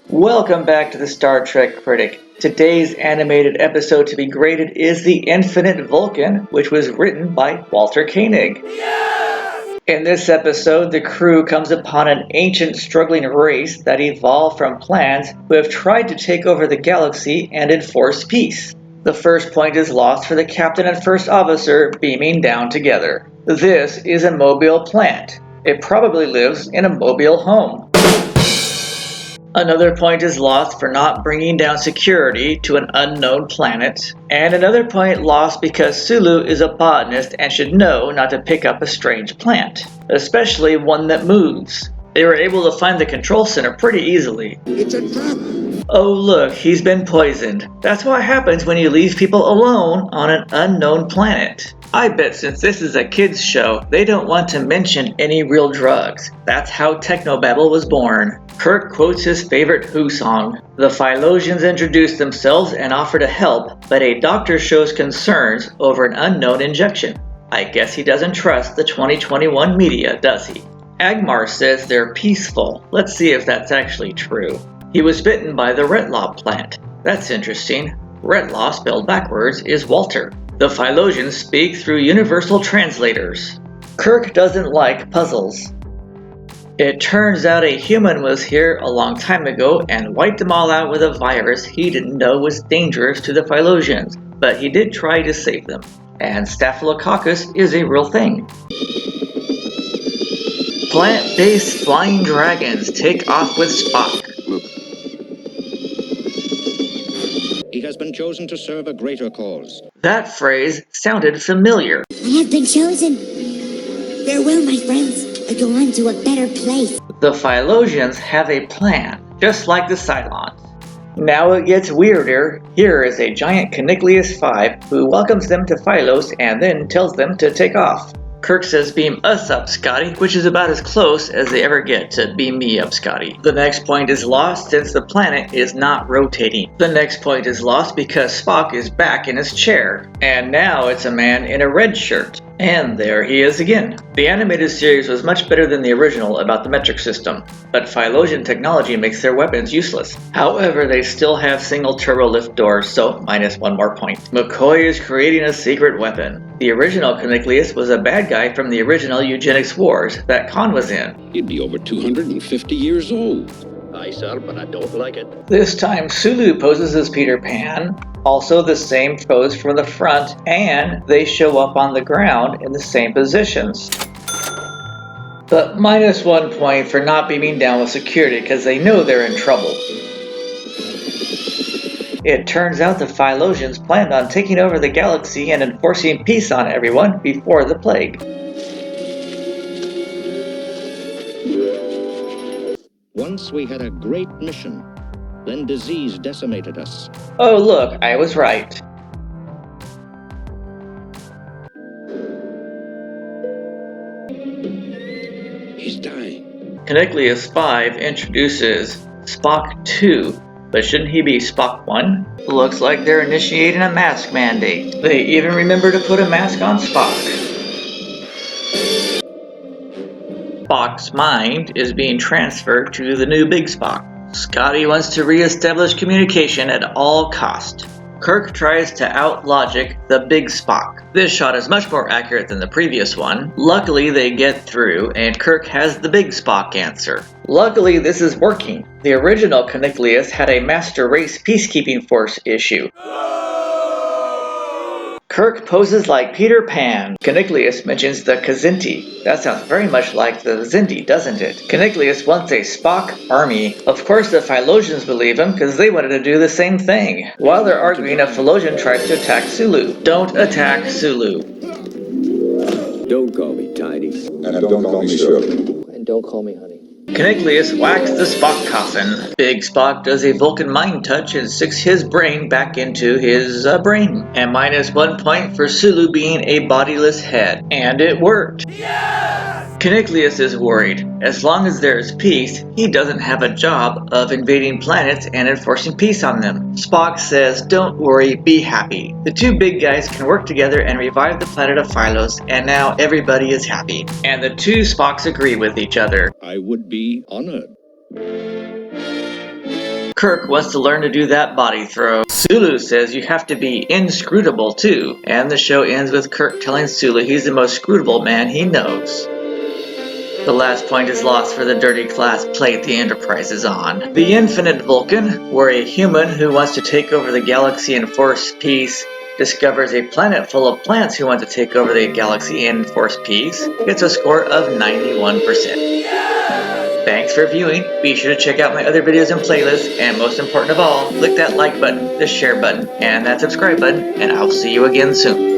Welcome back to the Star Trek Critic. Today's animated episode to be graded is The Infinite Vulcan, which was written by Walter Koenig. In this episode, the crew comes upon an ancient struggling race that evolved from plants who have tried to take over the galaxy and enforce peace. The first point is lost for the captain and first officer beaming down together. This is a mobile plant. It probably lives in a mobile home. Another point is lost for not bringing down security to an unknown planet. And another point lost because Sulu is a botanist and should know not to pick up a strange plant, especially one that moves. They were able to find the control center pretty easily. It's a trap! Oh look, he's been poisoned. That's what happens when you leave people alone on an unknown planet. I bet since this is a kids show, they don't want to mention any real drugs. That's how Technobabble was born. Kirk quotes his favorite Who song. The Phylosians introduce themselves and offer to help, but a doctor shows concerns over an unknown injection. I guess he doesn't trust the 2021 media, does he? Agmar says they're peaceful. Let's see if that's actually true. He was bitten by the Retlaw plant. That's interesting. Retlaw, spelled backwards, is Walter. The Phylosians speak through universal translators. Kirk doesn't like puzzles. It turns out a human was here a long time ago and wiped them all out with a virus he didn't know was dangerous to the Phylosians, but he did try to save them. And Staphylococcus is a real thing. Plant-based flying dragons take off with Spock. He has been chosen to serve a greater cause. That phrase sounded familiar. I have been chosen. Farewell, my friends. I go on to a better place. The Phylosians have a plan, just like the Cylons. Now it gets weirder. Here is a giant Caniclius 5 who welcomes them to Phylos and then tells them to take off. Kirk says, "Beam us up, Scotty," which is about as close as they ever get to "beam me up, Scotty." The next point is lost since the planet is not rotating. The next point is lost because Spock is back in his chair, and now it's a man in a red shirt. And there he is again. The animated series was much better than the original about the metric system, but Phylosian technology makes their weapons useless. However, they still have single turbo lift doors, so minus one more point. McCoy is creating a secret weapon. The original Caniclius was a bad guy from the original Eugenics Wars that Khan was in. He'd be over 250 years old. Aye, sir, but I don't like it. This time Sulu poses as Peter Pan, also the same pose from the front, and they show up on the ground in the same positions. But minus 1 point for not beaming down with security because they know they're in trouble. It turns out the Phylosians planned on taking over the galaxy and enforcing peace on everyone before the plague. Once we had a great mission. Then disease decimated us. Oh look, I was right. He's dying. Caniclius 5 introduces Spock 2, but shouldn't he be Spock 1? Looks like they're initiating a mask mandate. They even remember to put a mask on Spock. Spock's mind is being transferred to the new Big Spock. Scotty wants to re-establish communication at all cost. Kirk tries to out-logic the Big Spock. This shot is much more accurate than the previous one. Luckily they get through and Kirk has the Big Spock answer. Luckily this is working. The original Caniclius had a Master Race Peacekeeping Force issue. Kirk poses like Peter Pan. Caniclius mentions the Kazinti. That sounds very much like the Zindi, doesn't it? Caniclius wants a Spock army. Of course the Phylosians believe him because they wanted to do the same thing. While they're arguing, a Phylosian tries to attack Sulu. Don't attack Sulu. Don't call me Tiny. And don't call me Shirley. And don't call me Honey. Caniclius whacks the Spock coffin. Big Spock does a Vulcan mind touch and sticks his brain back into his brain. And minus 1 point for Sulu being a bodiless head. And it worked. Yes! Caniclius is worried. As long as there is peace, he doesn't have a job of invading planets and enforcing peace on them. Spock says, don't worry, be happy. The two big guys can work together and revive the planet of Phylos, and now everybody is happy. And the two Spocks agree with each other. I would be honored. Kirk wants to learn to do that body throw. Sulu says you have to be inscrutable too, and the show ends with Kirk telling Sulu he's the most scrutable man he knows. The last point is lost for the dirty class plate the Enterprise is on. The Infinite Vulcan, where a human who wants to take over the galaxy and enforce peace discovers a planet full of plants who want to take over the galaxy and enforce peace, gets a score of 91%. Thanks for viewing. Be sure to check out my other videos and playlists, and most important of all, click that like button, the share button, and that subscribe button, and I'll see you again soon.